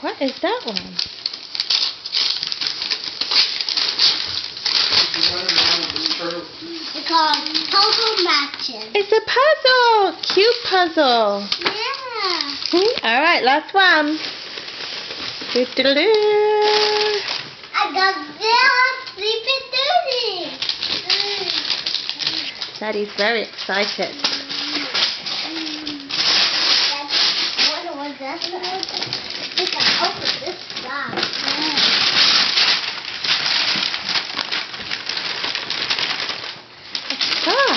What is that one? It's called Puzzle Matches. It's a puzzle. Cute puzzle. Yeah. Alright, last one. Doo-doo-doo. I got Sleeping Beauty. Daddy's very excited. What was that? We can open this box. Stop.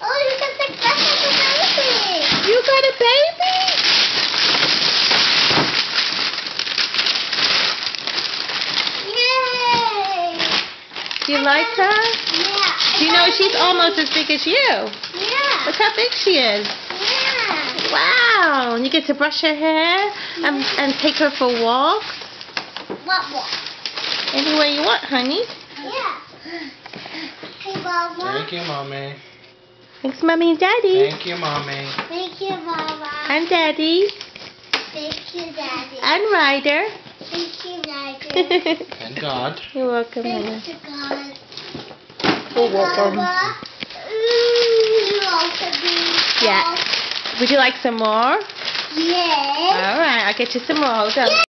Oh, you can take that as a baby. You got a baby? Yay! Do you like her? Yeah. Do you know she's almost as big as you? Yeah. Look how big she is. Yeah. Wow. And you get to brush her hair and take her for walks. What more? Anywhere you want, honey. Yeah. Hey, Mama. Thank you, Mommy. Thanks, Mommy and Daddy. Thank you, Mommy. Thank you, Mama. And Daddy. Thank you, Daddy. And Ryder. Thank you, Daddy. And God. You're welcome, honey. Thank you, God. You're welcome. Mama. You also do. Yeah. Would you like some more? Yes. Alright, I'll get you some more. Hold on.